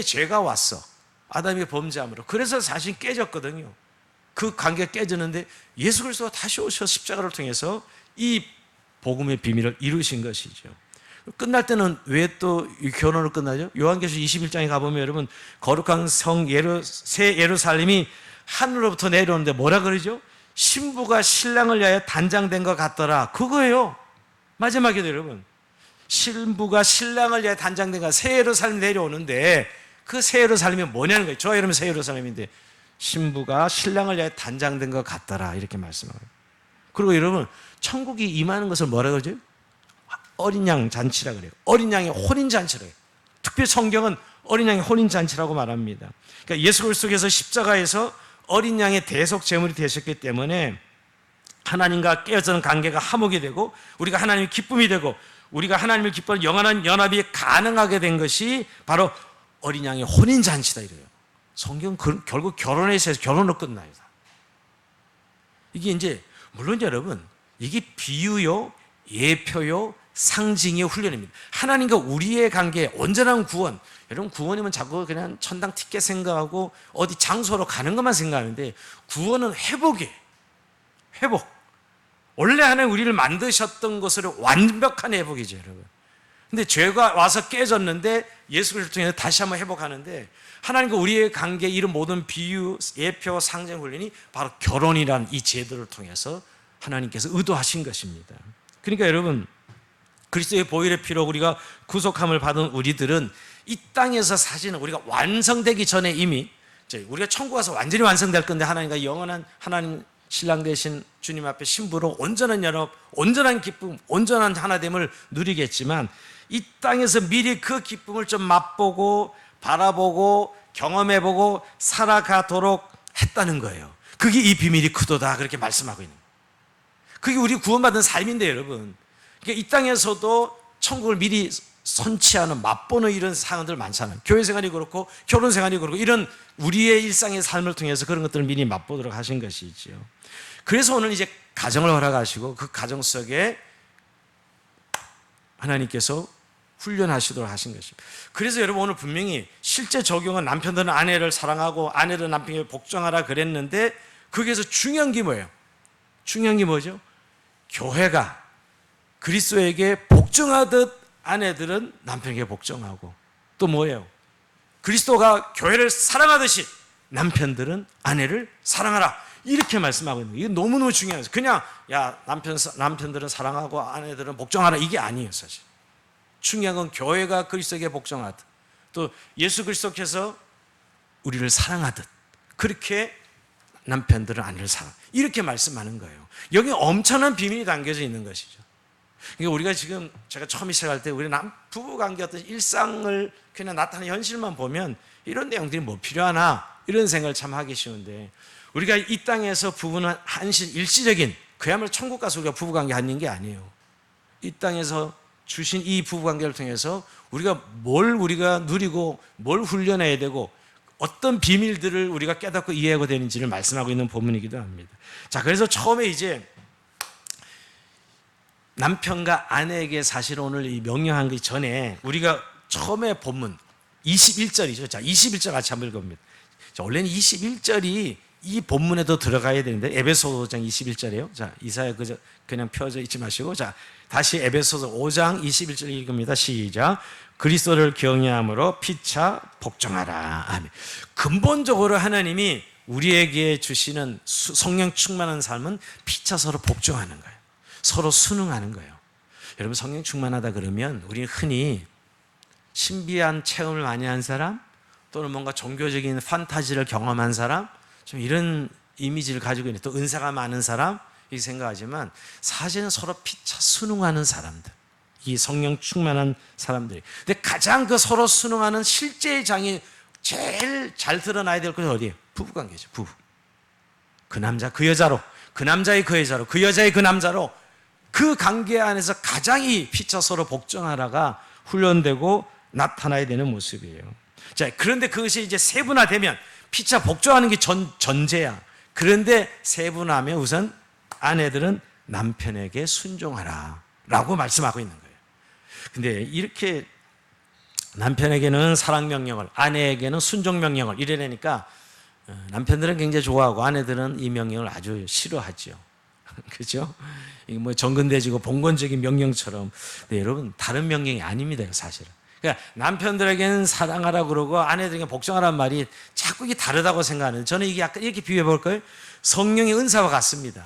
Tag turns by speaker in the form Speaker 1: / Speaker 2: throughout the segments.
Speaker 1: 죄가 왔어. 아담이 범죄함으로. 그래서 사실 깨졌거든요. 그 관계가 깨졌는데 예수 그리스도가 다시 오셔서 십자가를 통해서 이 복음의 비밀을 이루신 것이죠. 끝날 때는 왜 또 결혼을 끝나죠? 요한계시록 21장에 가보면 여러분, 거룩한 새 예루살렘이 하늘로부터 내려오는데 뭐라 그러죠? 신부가 신랑을 위하여 단장된 것 같더라. 그거예요. 마지막에도 여러분, 신부가 신랑을 위하여 단장된 것, 새 예루살렘이 내려오는데 그 새 예루살렘이 뭐냐는 거예요. 저와 여러분 새 예루살렘인데 신부가 신랑을 위하여 단장된 것 같더라, 이렇게 말씀하고요. 그리고 여러분, 천국이 임하는 것을 뭐라 그러죠? 어린 양 잔치라 그래요. 어린 양의 혼인 잔치라 해요. 특별히 성경은 어린 양의 혼인 잔치라고 말합니다. 그러니까 예수 그리스도께서 십자가에서 어린 양의 대속 제물이 되셨기 때문에 하나님과 깨어지는 관계가 화목이 되고 우리가 하나님의 기쁨이 되고 우리가 하나님을 기뻐하는 영원한 연합이 가능하게 된 것이 바로 어린 양의 혼인 잔치다 이래요. 성경 결국 결혼에 있어서 결혼으로 끝나요. 이게 이제 물론 여러분, 이게 비유요, 예표요, 상징의 훈련입니다. 하나님과 우리의 관계, 온전한 구원. 여러분, 구원이면 자꾸 그냥 천당 티켓 생각하고 어디 장소로 가는 것만 생각하는데 구원은 회복이에요. 회복. 원래 하나님 우리를 만드셨던 것으로 완벽한 회복이죠, 여러분. 근데 죄가 와서 깨졌는데 예수 그리스도를 통해서 다시 한번 회복하는데 하나님과 우리의 관계, 이런 모든 비유, 예표, 상징 훈련이 바로 결혼이라는 이 제도를 통해서 하나님께서 의도하신 것입니다. 그러니까 여러분, 그리스도의 보혈의 피로 우리가 구속함을 받은 우리들은 이 땅에서 사실은 우리가 완성되기 전에 이미 우리가 천국 가서 완전히 완성될 건데 하나님과 영원한 하나님 신랑 되신 주님 앞에 신부로 온전한 연합, 온전한 기쁨, 온전한 하나됨을 누리겠지만 이 땅에서 미리 그 기쁨을 좀 맛보고 바라보고 경험해보고 살아가도록 했다는 거예요. 그게 이 비밀이 크도다, 그렇게 말씀하고 있는 거예요. 그게 우리 구원받은 삶인데 여러분, 그러니까 이 땅에서도 천국을 미리 선취하는, 맛보는 이런 상황들 많잖아요. 교회 생활이 그렇고 결혼 생활이 그렇고 이런 우리의 일상의 삶을 통해서 그런 것들을 미리 맛보도록 하신 것이지요. 그래서 오늘 이제 가정을 허락하시고 그 가정 속에 하나님께서 훈련하시도록 하신 것입니다. 그래서 여러분, 오늘 분명히 실제 적용은 남편들은 아내를 사랑하고 아내들은 남편에게 복종하라 그랬는데 거기에서 중요한 게 뭐예요? 중요한 게 뭐죠? 교회가 그리스도에게 복종하듯 아내들은 남편에게 복종하고, 또 뭐예요? 그리스도가 교회를 사랑하듯이 남편들은 아내를 사랑하라, 이렇게 말씀하고 있는 거예요. 이게 너무너무 중요해요. 그냥 야 남편들은 사랑하고 아내들은 복종하라, 이게 아니에요. 사실 중요한 건 교회가 그리스도에게 복종하듯, 또 예수 그리스도께서 우리를 사랑하듯 그렇게 남편들은 아내를 사랑, 이렇게 말씀하는 거예요. 여기 엄청난 비밀이 담겨져 있는 것이죠. 그러니까 우리가 지금, 제가 처음 시작할 때 우리 부부관계 어떤 일상을 그냥 나타나는 현실만 보면 이런 내용들이 뭐 필요하나 이런 생각을 참 하기 쉬운데, 우리가 이 땅에서 부부는 일시적인, 그야말로 천국 가서 우리가 부부관계 하는 게 아니에요. 이 땅에서 주신 이 부부관계를 통해서 우리가 누리고 뭘 훈련해야 되고 어떤 비밀들을 우리가 깨닫고 이해하고 되는지를 말씀하고 있는 본문이기도 합니다. 자, 그래서 처음에 이제 남편과 아내에게 사실 오늘 이 명령한 것 전에 우리가 처음에 본문 21절이죠. 자, 21절 같이 한번 읽어봅니다. 자, 원래는 21절이 이 본문에도 들어가야 되는데 에베소서 5장 21절이에요. 자, 이사야 그냥 펴져 있지 마시고, 자, 다시 에베소서 5장 21절 읽습니다. 시작. 그리스도를 경외함으로 피차 복종하라. 아멘. 근본적으로 하나님이 우리에게 주시는 성령 충만한 삶은 피차 서로 복종하는 거예요. 서로 순응하는 거예요. 여러분, 성령 충만하다 그러면 우리는 흔히 신비한 체험을 많이 한 사람, 또는 뭔가 종교적인 판타지를 경험한 사람, 좀 이런 이미지를 가지고 있는, 또 은사가 많은 사람 이렇게 생각하지만 사실은 서로 피차 순응하는 사람들, 이 성령 충만한 사람들이. 근데 가장 그 서로 순응하는 실제의 장이 제일 잘 드러나야 될 것은 어디예요? 부부관계죠. 부부. 그 남자 그 여자로, 그 남자의 그 여자로, 그 여자의 그 남자로, 그 관계 안에서 가장 이 피차 서로 복종하라가 훈련되고 나타나야 되는 모습이에요. 자, 그런데 그것이 이제 세분화되면, 피차 복종하는 게 전제야. 그런데 세분화하면 우선 아내들은 남편에게 순종하라 라고 말씀하고 있는 거예요. 근데 이렇게 남편에게는 사랑 명령을, 아내에게는 순종 명령을 이래내니까 남편들은 굉장히 좋아하고 아내들은 이 명령을 아주 싫어하죠. 그죠? 이게 뭐 정근대지고 봉건적인 명령처럼. 근데 여러분, 다른 명령이 아닙니다, 사실은. 그러니까 남편들에게는 사랑하라 그러고 아내들에게 복종하라는 말이 자꾸 이게 다르다고 생각하는, 저는 이게 약간 이렇게 비유해 볼까요? 성령의 은사와 같습니다.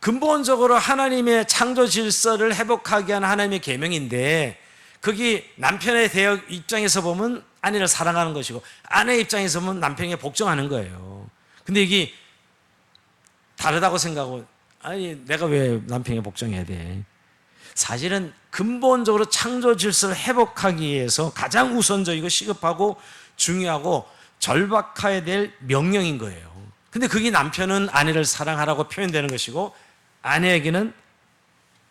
Speaker 1: 근본적으로 하나님의 창조 질서를 회복하게 하는 하나님의 계명인데, 그게 남편의 대역 입장에서 보면 아내를 사랑하는 것이고 아내 입장에서 보면 남편에게 복종하는 거예요. 근데 이게 다르다고 생각하고, 아니 내가 왜 남편에게 복종해야 돼? 사실은 근본적으로 창조 질서를 회복하기 위해서 가장 우선적이고 시급하고 중요하고 절박해야 될 명령인 거예요. 근데 그게 남편은 아내를 사랑하라고 표현되는 것이고 아내에게는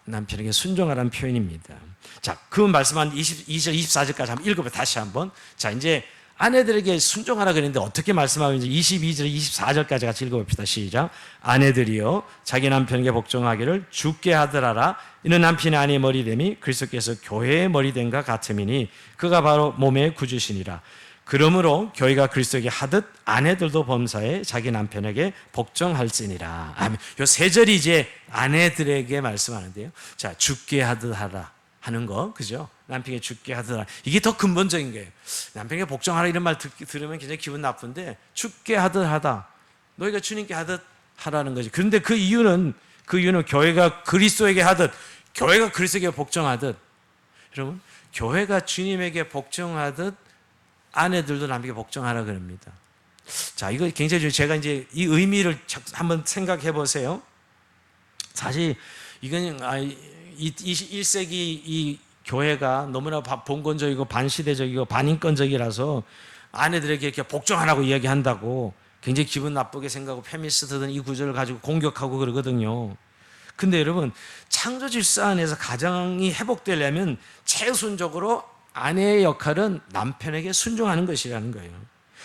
Speaker 1: 남편에게 순종하라는 표현입니다. 자, 그 말씀한 22절, 24절까지 한번 읽어봐요. 다시 한번. 자, 이제 아내들에게 순종하라 그랬는데 어떻게 말씀하고 이제 22절, 24절까지 같이 읽어봅시다. 시작. 아내들이여 자기 남편에게 복종하기를 주께 하더라라. 이는 남편이 아내의 머리됨이 그리스도께서 교회의 머리됨과 같음이니 그가 바로 몸의 구주시니라. 그러므로 교회가 그리스도에게 하듯 아내들도 범사에 자기 남편에게 복종할지니라. 아멘. 요 세 절이 이제 아내들에게 말씀하는데요. 자, 주께 하듯 하라 하는 거, 그죠? 남편에게 주께 하듯 하라. 이게 더 근본적인 거예요. 남편에게 복종하라 이런 말 들으면 굉장히 기분 나쁜데, 주께 하듯 하다. 너희가 주님께 하듯 하라는 거지. 그런데 그 이유는 교회가 그리스도에게 하듯, 교회가 그리스도에게 복종하듯, 여러분, 교회가 주님에게 복종하듯 아내들도 남에게 복종하라 그럽니다. 자, 이거 굉장히 제가 이제 이 의미를 한번 생각해 보세요. 사실 이건 21세기 이 교회가 너무나 봉건적이고 반시대적이고 반인권적이라서 아내들에게 이렇게 복종하라고 이야기한다고 굉장히 기분 나쁘게 생각하고 페미니스트들은 이 구절을 가지고 공격하고 그러거든요. 근데 여러분, 창조 질서 안에서 가정이 회복되려면 최우선적으로 아내의 역할은 남편에게 순종하는 것이라는 거예요.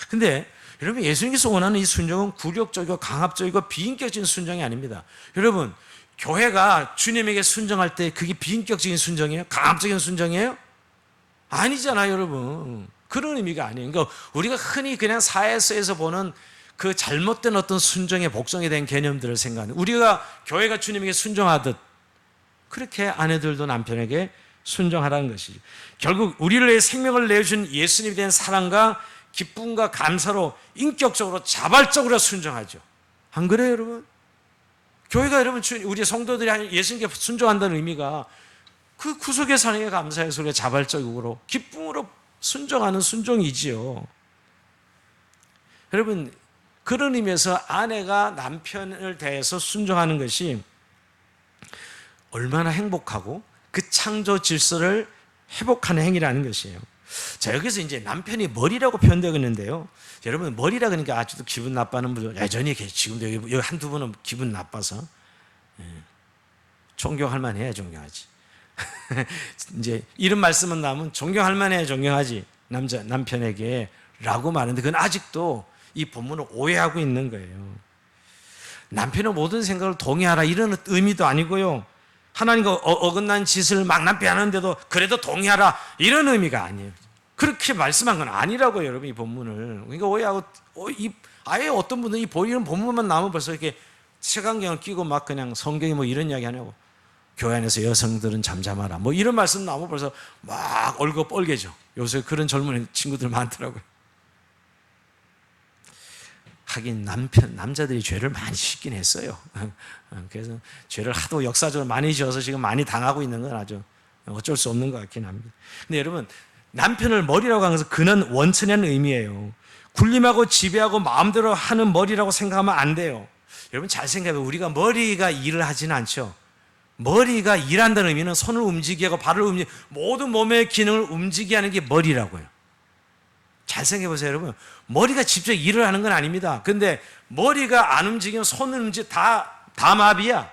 Speaker 1: 근데 여러분, 예수님께서 원하는 이 순종은 굴욕적이고 강압적이고 비인격적인 순종이 아닙니다. 여러분, 교회가 주님에게 순종할 때 그게 비인격적인 순종이에요? 강압적인 순종이에요? 아니잖아요, 여러분. 그런 의미가 아니에요. 그러니까 우리가 흔히 그냥 사회에서 보는 그 잘못된 어떤 순종의 복종에 대한 개념들을 생각하는, 우리가 교회가 주님에게 순종하듯 그렇게 아내들도 남편에게 순종하라는 것이죠. 결국 우리를 위해 생명을 내준 예수님에 대한 사랑과 기쁨과 감사로 인격적으로 자발적으로 순종하죠. 안 그래요, 여러분? 교회가 여러분, 우리 성도들이 예수님께 순종한다는 의미가 그 구속의 사랑에 감사해서 우리가 자발적으로 기쁨으로 순종하는 순종이지요. 여러분, 그런 의미에서 아내가 남편을 대해서 순종하는 것이 얼마나 행복하고 그 창조 질서를 회복하는 행위라는 것이에요. 자, 여기서 이제 남편이 머리라고 표현되고 있는데요. 여러분, 머리라 그러니까 아직도 기분 나빠하는 분들 여전히 지금도 여기 한두 분은 기분 나빠서, 존경할 만해야 존경하지. 이제 이런 말씀은 나오면 존경할 만해야 존경하지, 남편에게 라고 말하는데, 그건 아직도 이 본문을 오해하고 있는 거예요. 남편의 모든 생각을 동의하라 이런 의미도 아니고요, 하나님과 어긋난 짓을 막 남편이 하는데도 그래도 동의하라 이런 의미가 아니에요. 그렇게 말씀한 건 아니라고요, 여러분, 이 본문을. 그러니까 오해하고, 아예 어떤 분들이 이런 본문만 나오면 벌써 이렇게 색안경을 끼고 막 그냥 성경이 뭐 이런 이야기 하냐고, 교회 안에서 여성들은 잠잠하라 뭐 이런 말씀 나오면 벌써 막 얼굴 뻘개져. 요새 그런 젊은 친구들 많더라고요. 하긴 남자들이 죄를 많이 짓긴 했어요. 그래서 죄를 하도 역사적으로 많이 지어서 지금 많이 당하고 있는 건 아주 어쩔 수 없는 것 같긴 합니다. 근데 여러분, 남편을 머리라고 하는 것은 근원 원천이라는 의미예요. 군림하고 지배하고 마음대로 하는 머리라고 생각하면 안 돼요. 여러분, 잘 생각해보면 우리가 머리가 일을 하지는 않죠. 머리가 일한다는 의미는 손을 움직이게 하고 발을 움직이고 모든 몸의 기능을 움직이게 하는 게 머리라고요. 잘 생각해보세요, 여러분. 머리가 직접 일을 하는 건 아닙니다. 근데 머리가 안 움직이면 손을 움직이면 다 마비야.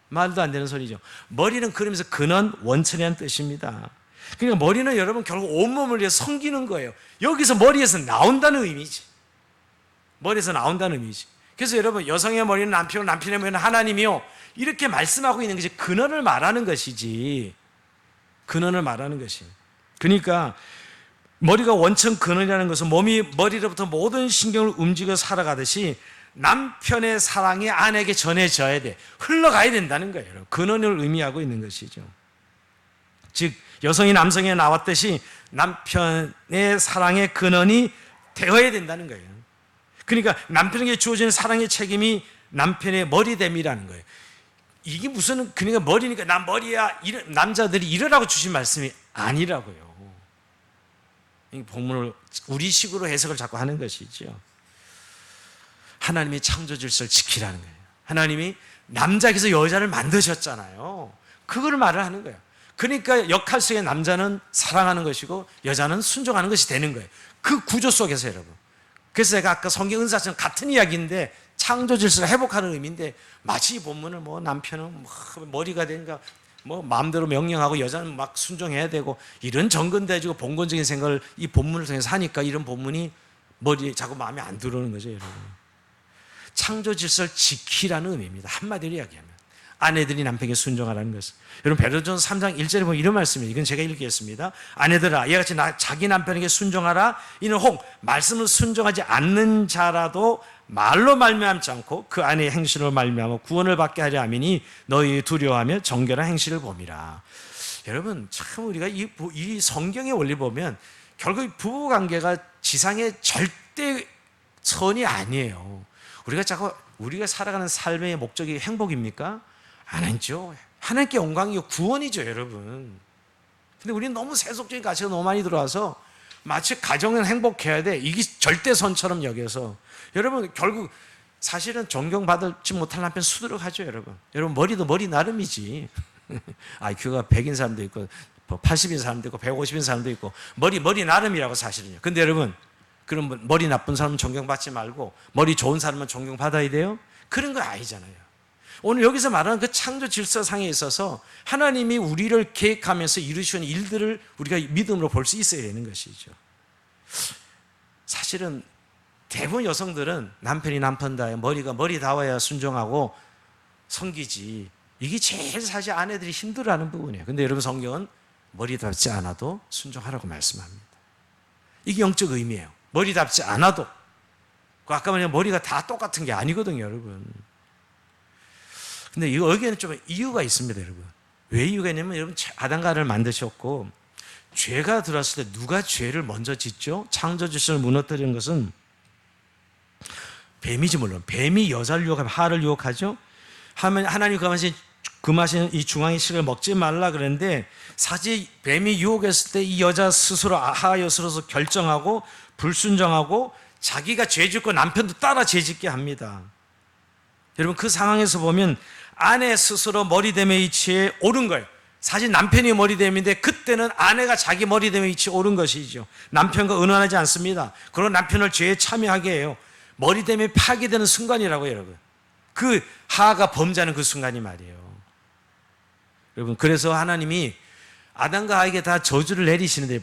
Speaker 1: 말도 안 되는 소리죠. 머리는 그러면서 근원 원천이라는 뜻입니다. 그러니까 머리는 여러분 결국 온몸을 위해서 섬기는 거예요. 여기서 머리에서 나온다는 의미지. 머리에서 나온다는 의미지. 그래서 여러분, 여성의 머리는 남편이고 남편의 머리는 하나님이요, 이렇게 말씀하고 있는 것이 근원을 말하는 것이지. 근원을 말하는 것이. 그러니까 머리가 원천 근원이라는 것은 몸이 머리로부터 모든 신경을 움직여 살아가듯이 남편의 사랑이 아내에게 전해져야 돼. 흘러가야 된다는 거예요. 근원을 의미하고 있는 것이죠. 즉 여성이 남성에 나왔듯이 남편의 사랑의 근원이 되어야 된다는 거예요. 그러니까 남편에게 주어지는 사랑의 책임이 남편의 머리됨이라는 거예요. 이게 무슨, 그러니까 머리니까 나 머리야, 남자들이 이러라고 주신 말씀이 아니라고요. 이 본문을 우리식으로 해석을 자꾸 하는 것이죠. 하나님이 창조 질서를 지키라는 거예요. 하나님이 남자에게서 여자를 만드셨잖아요. 그걸 말을 하는 거예요. 그러니까 역할 속의 남자는 사랑하는 것이고 여자는 순종하는 것이 되는 거예요. 그 구조 속에서 여러분. 그래서 제가 아까 성경 은사처럼 같은 이야기인데 창조 질서를 회복하는 의미인데 마치 이 본문을 뭐 남편은 머리가 되니까 뭐 마음대로 명령하고 여자는 막 순종해야 되고 이런 정근대지고 봉건적인 생각을 이 본문을 통해서 하니까 이런 본문이 머리에 자꾸 마음에 안 들어오는 거죠, 여러분. 창조 질서를 지키라는 의미입니다. 한마디로 이야기하면 아내들이 남편에게 순종하라는 것은. 여러분 베드로전서 3장 1절에 보면 이런 말씀이에요. 이건 제가 읽겠습니다. 아내들아 이와 같이 자기 남편에게 순종하라. 이는 혹 말씀을 순종하지 않는 자라도 말로 말미암지 않고 그 아내의 행실로 말미암아 구원을 받게 하려 함이니 너희 두려워하며 정결한 행실을 봄이라. 여러분 참 우리가 이 성경의 원리 보면 결국 부부관계가 지상의 절대 선이 아니에요. 우리가 살아가는 삶의 목적이 행복입니까? 아니죠. 하나님께 영광이고 구원이죠, 여러분. 근데 우리는 너무 세속적인 가치가 너무 많이 들어와서 마치 가정은 행복해야 돼. 이게 절대선처럼 여겨서 여러분 결국 사실은 존경받지 못할 남편 수두룩하죠, 여러분. 여러분 머리도 머리 나름이지. IQ가 100인 사람도 있고 80인 사람도 있고 150인 사람도 있고 머리 나름이라고 사실은요. 근데 여러분 그럼 머리 나쁜 사람은 존경받지 말고 머리 좋은 사람은 존경받아야 돼요? 그런 거 아니잖아요. 오늘 여기서 말하는 그 창조 질서상에 있어서 하나님이 우리를 계획하면서 이루시는 일들을 우리가 믿음으로 볼 수 있어야 되는 것이죠. 사실은 대부분 여성들은 남편이 남편다에 머리가 머리다워야 순종하고 섬기지. 이게 제일 사실 아내들이 힘들어하는 부분이에요. 근데 여러분 성경은 머리답지 않아도 순종하라고 말씀합니다. 이게 영적 의미예요. 머리답지 않아도. 아까 말한 머리가 다 똑같은 게 아니거든요, 여러분. 근데 여기에는 좀 이유가 있습니다, 여러분. 왜 이유가 있냐면 여러분 아담과 하와를 만드셨고 죄가 들어왔을 때 누가 죄를 먼저 짓죠? 창조 질서를 무너뜨리는 것은 뱀이지 물론. 뱀이 여자를 유혹하면 하와를 유혹하죠. 하나님 금하신 이 중앙의 실을 먹지 말라 그랬는데 사실 뱀이 유혹했을 때 이 여자 스스로 하와 스스로 결정하고 불순종하고 자기가 죄 짓고 남편도 따라 죄 짓게 합니다. 여러분 그 상황에서 보면 아내 스스로 머리됨의 위치에 오른 거예요. 사실 남편이 머리됨인데 그때는 아내가 자기 머리됨의 위치에 오른 것이죠. 남편과 의논하지 않습니다. 그런 남편을 죄에 참여하게 해요. 머리됨이 파괴되는 순간이라고요, 여러분. 그 하하가 범죄하는 그 순간이 말이에요. 여러분 그래서 하나님이 아담과 하와에게 다 저주를 내리시는데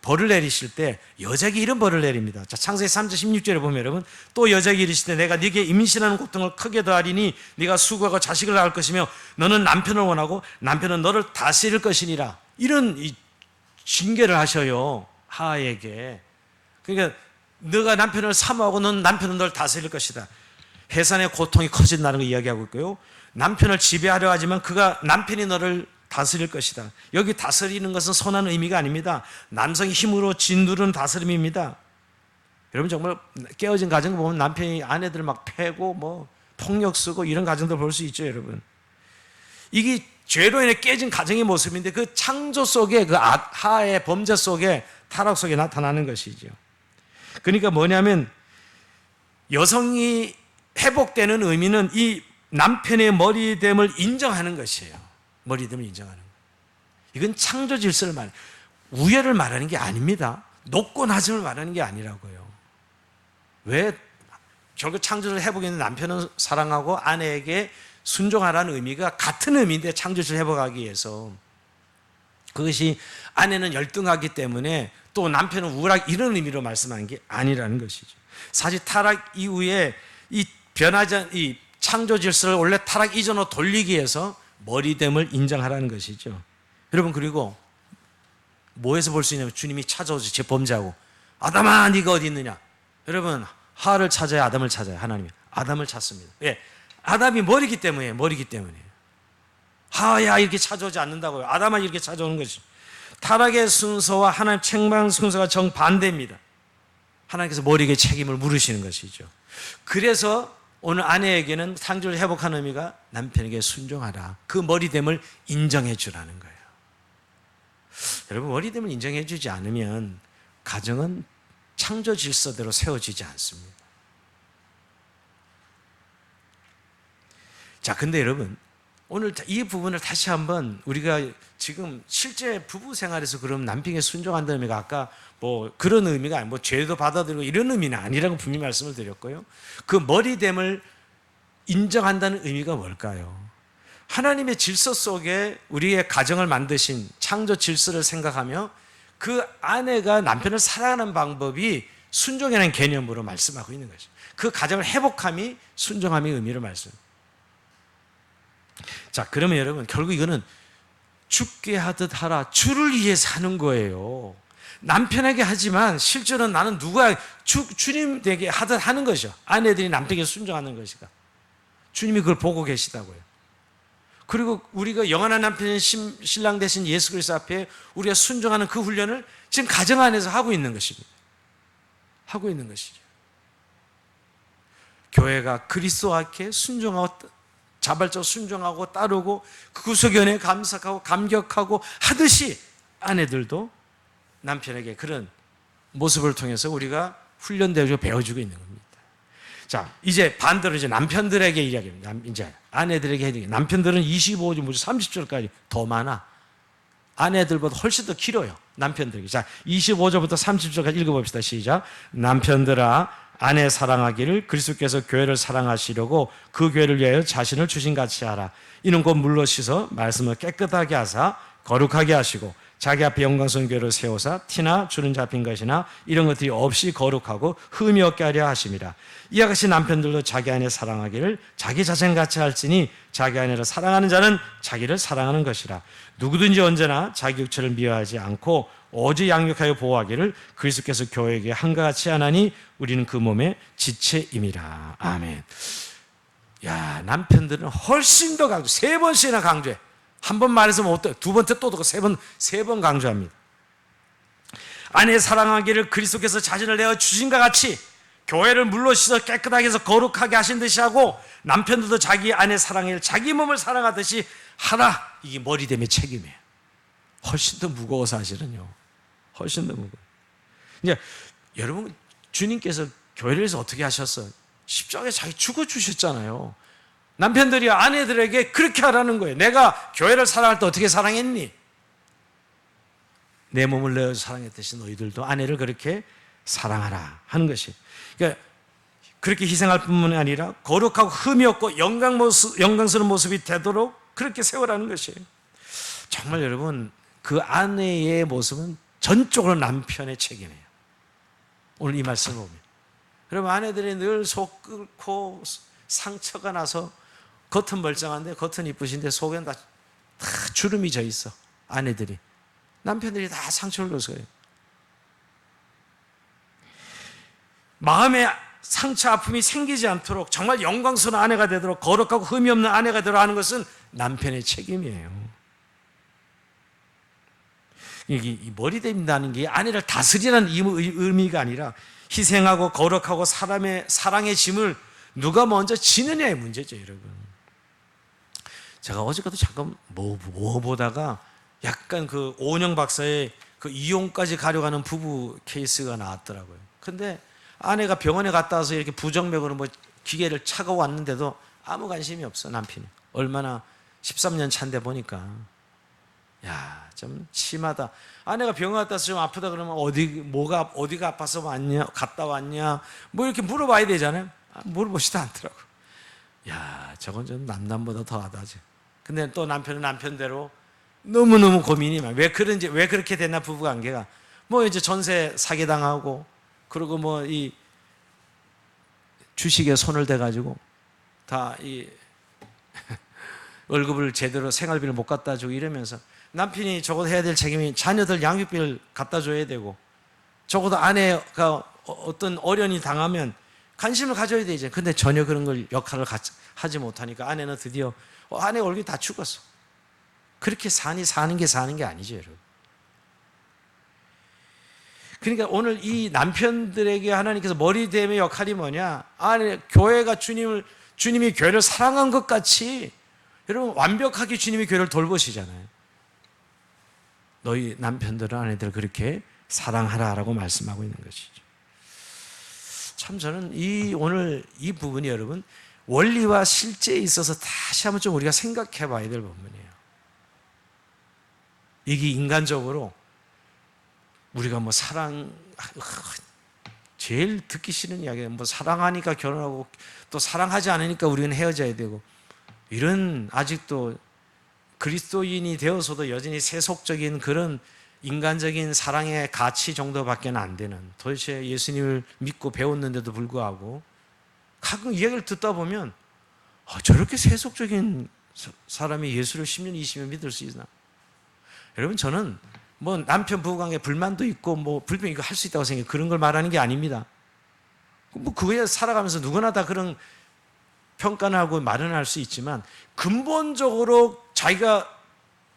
Speaker 1: 벌을 내리실 때 여자에게 이런 벌을 내립니다. 자, 창세기 3장 16절에 보면 여러분 또 여자에게 이르시되 내가 네게 임신하는 고통을 크게 더하리니 네가 수고하고 자식을 낳을 것이며 너는 남편을 원하고 남편은 너를 다스릴 것이니라. 이런 징계를 하셔요, 하와에게. 그러니까 너가 남편을 사모하고 넌 남편은 널 다스릴 것이다. 해산의 고통이 커진다는 걸 이야기하고 있고요. 남편을 지배하려 하지만 남편이 너를 다스릴 것이다. 여기 다스리는 것은 선한 의미가 아닙니다. 남성의 힘으로 짓누르는 다스림입니다. 여러분 정말 깨어진 가정 보면 남편이 아내들 막 패고 뭐 폭력 쓰고 이런 가정들 볼 수 있죠, 여러분. 이게 죄로 인해 깨진 가정의 모습인데 그 창조 속에 그 하의 범죄 속에 타락 속에 나타나는 것이죠. 그러니까 뭐냐면 여성이 회복되는 의미는 이 남편의 머리됨을 인정하는 것이에요. 머리됨을 인정하는 거예요. 이건 창조 질서를 우열을 말하는 게 아닙니다. 높고 낮음을 말하는 게 아니라고요. 왜? 결국 창조를 회복했는 남편은 사랑하고 아내에게 순종하라는 의미가 같은 의미인데 창조를 회복하기 위해서 그것이 아내는 열등하기 때문에 또 남편은 우울하기 이런 의미로 말씀하는 게 아니라는 것이죠. 사실 타락 이후에 이 창조 질서를 원래 타락 이전으로 돌리기 위해서 머리됨을 인정하라는 것이죠. 여러분 그리고 뭐에서 볼 수 있냐면 주님이 찾아오죠. 제 범죄하고. 아담아, 네가 어디 있느냐? 여러분, 하와를 찾아야 아담을 찾아요. 하나님이 아담을 찾습니다. 예, 아담이 머리기 때문에, 머리기 때문에. 하와야 이렇게 찾아오지 않는다고요. 아담아 이렇게 찾아오는 것이. 타락의 순서와 하나님 책망 순서가 정반대입니다. 하나님께서 머리에 책임을 물으시는 것이죠. 그래서 오늘 아내에게는 창조를 회복하는 의미가 남편에게 순종하라. 그 머리됨을 인정해 주라는 거예요. 여러분, 머리됨을 인정해 주지 않으면 가정은 창조 질서대로 세워지지 않습니다. 자, 근데 여러분, 오늘 이 부분을 다시 한번 우리가 지금 실제 부부 생활에서 그럼 남편에게 순종한다는 의미가 아까 뭐 그런 의미가 아니고 뭐 죄도 받아들이고 이런 의미는 아니라고 분명히 말씀을 드렸고요. 그 머리됨을 인정한다는 의미가 뭘까요? 하나님의 질서 속에 우리의 가정을 만드신 창조 질서를 생각하며 그 아내가 남편을 사랑하는 방법이 순종이라는 개념으로 말씀하고 있는 것이죠. 그 가정을 회복함이 순종함의 의미를 말씀합니다. 자, 그러면 여러분, 결국 이거는 죽게 하듯 하라. 주를 위해서 하는 거예요. 남편에게 하지만 실제로는 나는 누가 주님에게 하듯 하는 것이죠. 아내들이 남편에게 순종하는 것이가. 주님이 그걸 보고 계시다고요. 그리고 우리가 영원한 남편인 신랑 대신 예수 그리스도 앞에 우리가 순종하는 그 훈련을 지금 가정 안에서 하고 있는 것입니다. 하고 있는 것이죠. 교회가 그리스도께 순종하고 자발적으로 순종하고 따르고 그 구속의 은혜에 감사하고 감격하고 하듯이 아내들도 남편에게 그런 모습을 통해서 우리가 훈련되고 배워주고 있는 겁니다. 자, 이제 반대로 이제 남편들에게 이야기합니다. 이제 아내들에게 해야 되겠다. 남편들은 25절, 30절까지 더 많아. 아내들보다 훨씬 더 길어요. 남편들에게. 자, 25절부터 30절까지 읽어봅시다. 시작. 남편들아, 아내 사랑하기를 그리스도께서 교회를 사랑하시려고 그 교회를 위하여 자신을 주신같이 하라. 이는 곧 물로 씻어 말씀을 깨끗하게 하사 거룩하게 하시고 자기 앞에 영광스러운 교회를 세우사 티나 주름 잡힌 것이나 이런 것들이 없이 거룩하고 흠이 없게 하려 하심이라. 이와 같이 남편들도 자기 아내 사랑하기를 자기 자신같이 할지니 자기 아내를 사랑하는 자는 자기를 사랑하는 것이라. 누구든지 언제나 자기 육체를 미워하지 않고 오직 양육하여 보호하기를 그리스도께서 교회에게 한과 같이 하나니 우리는 그 몸의 지체임이라. 아멘. 야, 남편들은 훨씬 더 강조, 3번씩이나 강조해. 한 번 말했으면 어때? 두 번째 또 듣고 세 번 강조합니다. 아내 사랑하기를 그리스도께서 자신을 내어 주신과 같이 교회를 물로 씻어 깨끗하게 해서 거룩하게 하신 듯이 하고 남편들도 자기 아내 사랑을 자기 몸을 사랑하듯이 하라. 이게 머리됨의 책임이에요. 훨씬 더 무거워 사실은요. 훨씬 더 무거워. 이제 여러분, 주님께서 교회를 위해서 어떻게 하셨어요? 십자가에 자기 죽어주셨잖아요. 남편들이 아내들에게 그렇게 하라는 거예요. 내가 교회를 사랑할 때 어떻게 사랑했니? 내 몸을 내어 사랑했듯이 너희들도 아내를 그렇게 사랑하라 하는 것이. 그러니까 그렇게 희생할 뿐만 아니라 거룩하고 흠이 없고 영광스러운 모습이 되도록 그렇게 세우라는 것이에요. 정말 여러분, 그 아내의 모습은 전적으로 남편의 책임이에요. 오늘 이 말씀을 보면 여러분, 아내들이 늘 속 끓고 상처가 나서 겉은 멀쩡한데 겉은 이쁘신데 속엔 다 주름이 져 있어. 아내들이. 남편들이 다 상처를 줘서요. 마음에 상처 아픔이 생기지 않도록 정말 영광스러운 아내가 되도록 거룩하고 흠이 없는 아내가 되도록 하는 것은 남편의 책임이에요. 이 머리 됩니다는 게 아내를 다스리라는 의미가 아니라 희생하고 거룩하고 사랑의 짐을 누가 먼저 지느냐의 문제죠, 여러분. 제가 어제까지 잠깐 뭐 보다가 약간 그 오은영 박사의 그 이혼까지 가려고 하는 부부 케이스가 나왔더라고요. 근데 아내가 병원에 갔다 와서 이렇게 부정맥으로 뭐 기계를 차고 왔는데도 아무 관심이 없어, 남편이. 얼마나 13년 차인데 보니까. 야, 좀 심하다. 아내가 병원 갔다 와서 좀 아프다 그러면 어디가 아파서 왔냐, 갔다 왔냐, 뭐 이렇게 물어봐야 되잖아요. 물어보지도 않더라고. 야, 저건 좀 남남보다 더하다지. 근데 또 남편은 남편대로 너무너무 고민이 많아. 왜 그렇게 됐나, 부부 관계가. 뭐 이제 전세 사기당하고, 그리고 뭐 이 주식에 손을 대가지고 다 이 월급을 제대로 생활비를 못 갖다 주고 이러면서 남편이 적어도 해야 될 책임이 자녀들 양육비를 갖다 줘야 되고, 적어도 아내가 어떤 어려움이 당하면 관심을 가져야 되죠. 근데 전혀 그런 걸 역할을 하지 못하니까 아내는 드디어 아내 얼굴이 다 죽었어. 그렇게 사는 게 아니죠, 여러분. 그러니까 오늘 이 남편들에게 하나님께서 머리됨의 역할이 뭐냐? 교회가 주님이 교회를 사랑한 것 같이, 여러분, 완벽하게 주님이 교회를 돌보시잖아요. 너희 남편들은 아내들 그렇게 사랑하라라고 말씀하고 있는 것이죠. 참 저는 오늘 이 부분이 여러분, 원리와 실제에 있어서 다시 한번 좀 우리가 생각해 봐야 될 부분이에요. 이게 인간적으로 우리가 제일 듣기 싫은 이야기예요. 사랑하니까 결혼하고 또 사랑하지 않으니까 우리는 헤어져야 되고, 이런 아직도 그리스도인이 되어서도 여전히 세속적인 그런 인간적인 사랑의 가치 정도밖에 안 되는, 도대체 예수님을 믿고 배웠는데도 불구하고 가끔 이야기를 듣다 보면 저렇게 세속적인 사람이 예수를 10년, 20년 믿을 수 있나? 여러분, 저는 남편 부부관계 불만도 있고 불평 이거 할 수 있다고 생각해요. 그런 걸 말하는 게 아닙니다. 그거에 살아가면서 누구나 다 그런 평가를 하고 말은 할 수 있지만, 근본적으로 자기가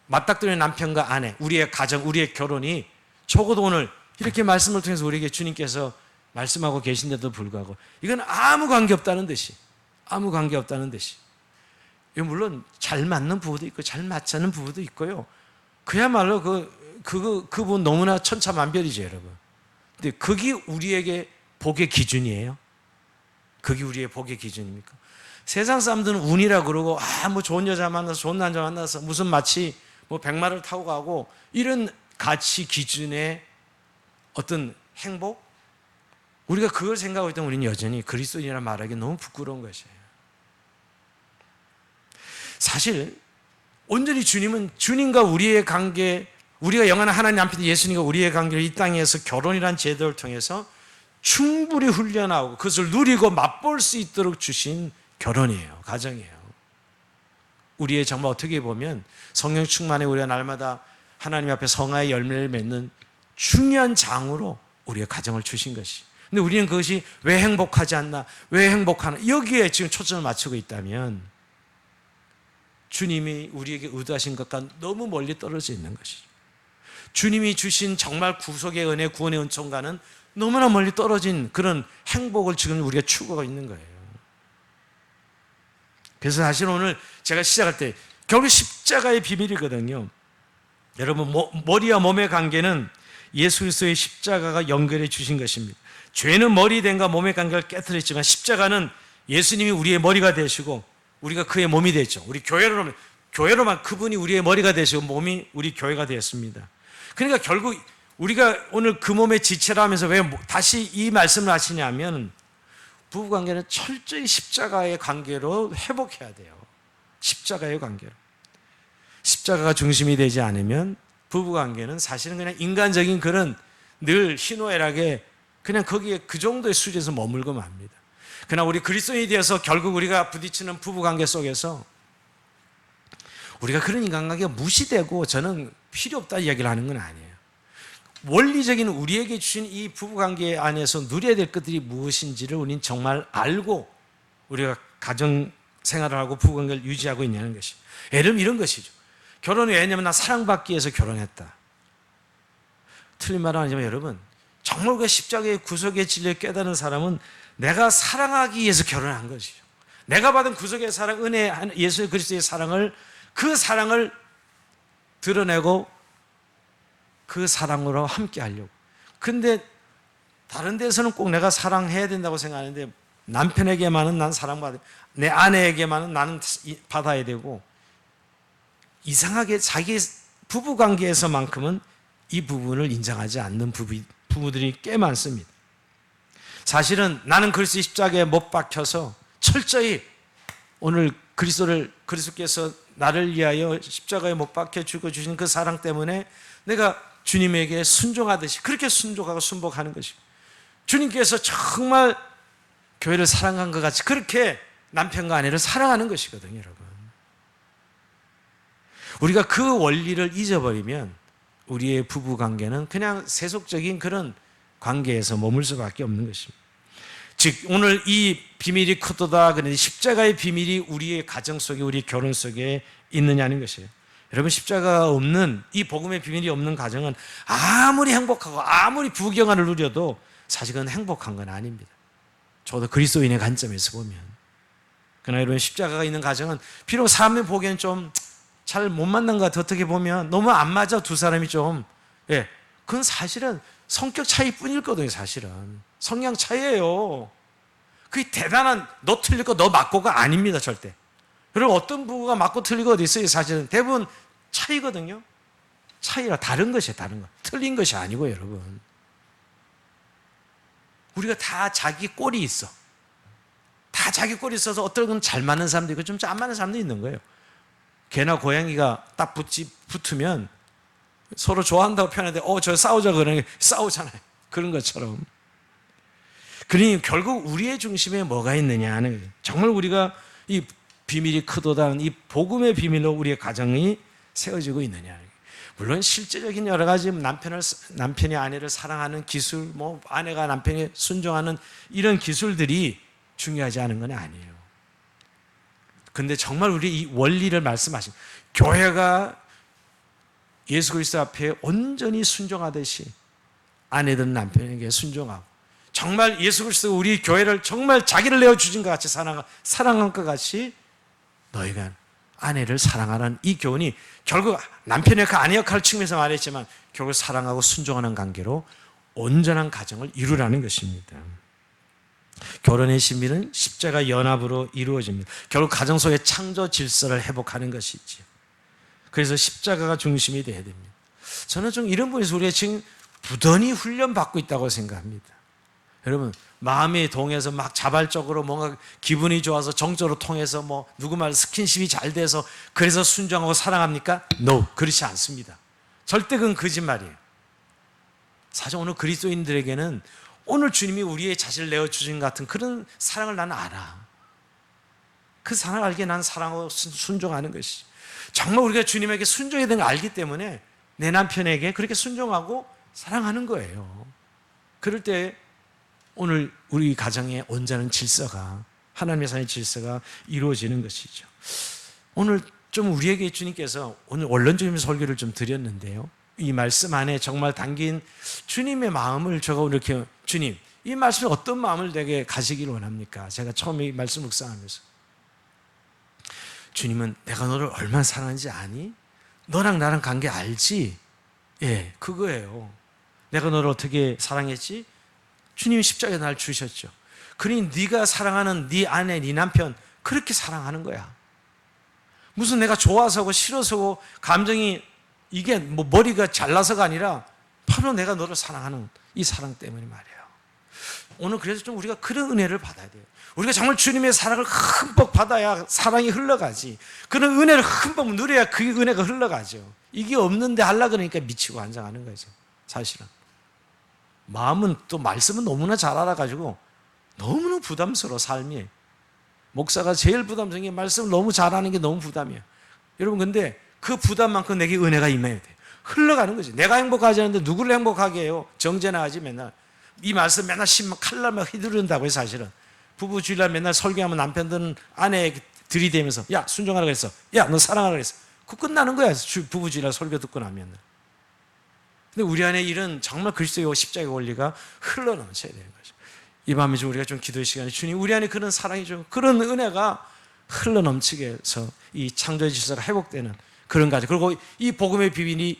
Speaker 1: 맞닥뜨리는 남편과 아내, 우리의 가정, 우리의 결혼이 적어도 오늘 이렇게 말씀을 통해서 우리에게 주님께서 말씀하고 계신데도 불구하고 이건 아무 관계 없다는 듯이, 물론 잘 맞는 부부도 있고 잘 맞지 않는 부부도 있고요. 그야말로 그분 너무나 천차만별이죠, 여러분. 근데 그게 우리에게 복의 기준이에요? 그게 우리의 복의 기준입니까? 세상 사람들은 운이라 그러고, 좋은 여자 만나서, 좋은 남자 만나서, 무슨 마치 백마를 타고 가고, 이런 가치 기준의 어떤 행복? 우리가 그걸 생각하고 있다면 우리는 여전히 그리스도인이라 말하기 너무 부끄러운 것이에요. 사실 온전히 주님과 우리의 관계, 우리가 영원한 하나님 앞에 예수님과 우리의 관계를 이 땅에서 결혼이란 제도를 통해서 충분히 훈련하고 그것을 누리고 맛볼 수 있도록 주신 결혼이에요. 가정이에요. 우리의 정말 어떻게 보면 성령 충만에 우리가 날마다 하나님 앞에 성화의 열매를 맺는 중요한 장으로 우리의 가정을 주신 것이. 근데 우리는 그것이 왜 행복하지 않나? 왜 행복하나? 여기에 지금 초점을 맞추고 있다면 주님이 우리에게 의도하신 것과 너무 멀리 떨어져 있는 것이죠. 주님이 주신 정말 구속의 은혜, 구원의 은총과는 너무나 멀리 떨어진 그런 행복을 지금 우리가 추구하고 있는 거예요. 그래서 사실 오늘 제가 시작할 때 결국 십자가의 비밀이거든요. 여러분, 머리와 몸의 관계는 예수 그리스도의 십자가가 연결해 주신 것입니다. 죄는 머리된과 몸의 관계를 깨뜨렸지만 십자가는 예수님이 우리의 머리가 되시고 우리가 그의 몸이 됐죠. 우리 교회로만 그분이 우리의 머리가 되시고 몸이 우리 교회가 되었습니다. 그러니까 결국 우리가 오늘 그 몸의 지체라 하면서 왜 다시 이 말씀을 하시냐면, 부부관계는 철저히 십자가의 관계로 회복해야 돼요. 십자가의 관계로. 십자가가 중심이 되지 않으면 부부관계는 사실은 그냥 인간적인 그런 늘 희노애락에 그냥 거기에 그 정도의 수준에서 머물고 맙니다. 그러나 우리 그리스도인이 되어서 결국 우리가 부딪히는 부부관계 속에서 우리가 그런 인간관계가 무시되고 저는 필요 없다 이야기를 하는 건 아니에요. 원리적인 우리에게 주신 이 부부관계 안에서 누려야 될 것들이 무엇인지를 우리는 정말 알고 우리가 가정생활을 하고 부부관계를 유지하고 있냐는 것이. 예를 들면 이런 것이죠. 결혼이 왜냐면 나 사랑받기 위해서 결혼했다. 틀린 말은 아니지만 여러분, 정말 그 십자가의 구속의 진리를 깨닫는 사람은 내가 사랑하기 위해서 결혼한 것이죠. 내가 받은 구속의 사랑, 은혜, 예수 그리스도의 사랑을, 그 사랑을 드러내고 그 사랑으로 함께 하려고. 근데 다른 데서는 꼭 내가 사랑해야 된다고 생각하는데, 남편에게만은 난 사랑받아, 내 아내에게만은 나는 받아야 되고, 이상하게 자기 부부관계에서만큼은 이 부분을 인정하지 않는 부부들이 꽤 많습니다. 사실은 나는 그리스도의 십자가에 못 박혀서 철저히 오늘 그리스도께서 나를 위하여 십자가에 못 박혀 죽어주신 그 사랑 때문에 내가 주님에게 순종하듯이 그렇게 순종하고 순복하는 것이고, 주님께서 정말 교회를 사랑한 것 같이 그렇게 남편과 아내를 사랑하는 것이거든요, 여러분. 우리가 그 원리를 잊어버리면 우리의 부부 관계는 그냥 세속적인 그런 관계에서 머물 수밖에 없는 것입니다. 즉 오늘 이 비밀이 크도다, 그런데 십자가의 비밀이 우리의 가정 속에, 우리 결혼 속에 있느냐는 것이에요. 여러분, 십자가가 없는, 이 복음의 비밀이 없는 가정은 아무리 행복하고 아무리 부경화를 누려도 사실은 행복한 건 아닙니다. 저도 그리스도인의 관점에서 보면. 그러나 여러분, 십자가가 있는 가정은 비록 사람이 보기엔 좀 잘 못 만난 것 같아. 어떻게 보면 너무 안 맞아, 두 사람이 좀. 예, 그건 사실은 성격 차이뿐일 거거든요. 사실은 성향 차이예요. 그게 대단한 너 틀리고 너 맞고가 아닙니다. 절대. 여러분, 어떤 부부가 맞고 틀리고 어디 있어요? 사실은 대부분 차이거든요. 차이라 다른 것이에요. 다른 거. 틀린 것이 아니고 여러분, 우리가 다 자기 꼴이 있어. 다 자기 꼴이 있어서 어떤 건 잘 맞는 사람도 있고 좀 안 맞는 사람도 있는 거예요. 개나 고양이가 딱 붙으면 서로 좋아한다고 표현하는데 저 싸우자 그러면 싸우잖아요. 그런 것처럼. 그러니 결국 우리의 중심에 뭐가 있느냐 하는 거예요. 정말 우리가 이 비밀이 크도다, 이 복음의 비밀로 우리의 가정이 세워지고 있느냐. 물론 실제적인 여러 가지 남편이 아내를 사랑하는 기술, 아내가 남편에 순종하는 이런 기술들이 중요하지 않은 건 아니에요. 근데 정말 우리 이 원리를 말씀하신, 교회가 예수 그리스도 앞에 온전히 순종하듯이 아내든 남편에게 순종하고, 정말 예수 그리스도 우리 교회를 정말 자기를 내어주신 것 같이 사랑한 것 같이 너희가 아내를 사랑하는 이 교훈이 결국 남편의 그 아내 역할 측면에서 말했지만 결국 사랑하고 순종하는 관계로 온전한 가정을 이루라는 것입니다. 결혼의 신비는 십자가 연합으로 이루어집니다. 결국 가정 속의 창조 질서를 회복하는 것이지요. 그래서 십자가가 중심이 되어야 됩니다. 저는 좀 이런 부분에서 우리가 지금 부단히 훈련받고 있다고 생각합니다. 여러분, 마음이 동해서 막 자발적으로 뭔가 기분이 좋아서 정적으로 통해서 누구 말 스킨십이 잘 돼서 그래서 순종하고 사랑합니까? No, 그렇지 않습니다. 절대 그건 거짓말이에요. 사실 오늘 그리스도인들에게는 오늘 주님이 우리의 자신을 내어주신 같은 그런 사랑을 나는 알아. 그 사랑을 알기에 난 사랑하고 순종하는 것이, 정말 우리가 주님에게 순종해야 되는 걸 알기 때문에 내 남편에게 그렇게 순종하고 사랑하는 거예요. 그럴 때 오늘 우리 가정의 온전한 질서가, 하나님의 사랑의 질서가 이루어지는 것이죠. 오늘 좀 우리에게 주님께서 오늘 원론적인 설교를 좀 드렸는데요, 이 말씀 안에 정말 담긴 주님의 마음을 제가 오늘 이렇게, 주님, 이 말씀이 어떤 마음을 내게 가지기를 원합니까? 제가 처음에 이 말씀 묵상하면서, 주님은 내가 너를 얼마나 사랑하는지 아니? 너랑 나랑 관계 알지? 예, 그거예요. 내가 너를 어떻게 사랑했지? 주님이 십자가에 날 주셨죠. 그러니 네가 사랑하는 네 아내, 네 남편 그렇게 사랑하는 거야. 무슨 내가 좋아서고 싫어서고 감정이 이게 머리가 잘나서가 아니라 바로 내가 너를 사랑하는 이 사랑 때문에 말이에요. 오늘 그래서 좀 우리가 그런 은혜를 받아야 돼요. 우리가 정말 주님의 사랑을 흠뻑 받아야 사랑이 흘러가지. 그런 은혜를 흠뻑 누려야 그 은혜가 흘러가죠. 이게 없는데 하려고 그러니까 미치고 환장하는 거죠. 사실은 마음은, 또 말씀은 너무나 잘 알아가지고 너무나 부담스러워. 삶이, 목사가 제일 부담스러운 게 말씀을 너무 잘하는 게 너무 부담이에요. 여러분, 근데 그 부담만큼 내게 은혜가 임해야 돼요. 흘러가는 거지. 내가 행복하지 않은데 누구를 행복하게 해요? 정죄나 하지. 맨날 이 말씀 맨날 칼날만 휘두른다고요. 사실은 부부 주일날 맨날 설교하면 남편들은 아내에게 들이대면서 야 순종하라 그랬어, 야 너 사랑하라 그랬어. 그거 끝나는 거야. 부부 주일날 설교 듣고 나면. 근데 우리 안에 이런 정말 그리스도의 십자가의 원리가 흘러넘쳐야 되는 거죠. 이 밤에 좀 우리가 좀 기도의 시간에, 주님, 우리 안에 그런 사랑이 좀, 그런 은혜가 흘러넘치게 해서 이 창조의 질서가 회복되는 그런 가정, 그리고 이 복음의 비밀이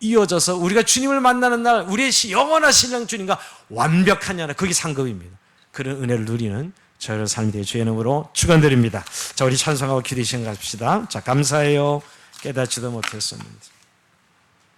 Speaker 1: 이어져서 우리가 주님을 만나는 날 우리의 영원한 신랑 주님과 완벽한 연합, 그게 상급입니다. 그런 은혜를 누리는 저희의 삶이 되어 주의 이름으로 축원드립니다. 자, 우리 찬송하고 기도의 시간 갖읍시다. 자, 감사해요. 깨닫지도 못했습니다.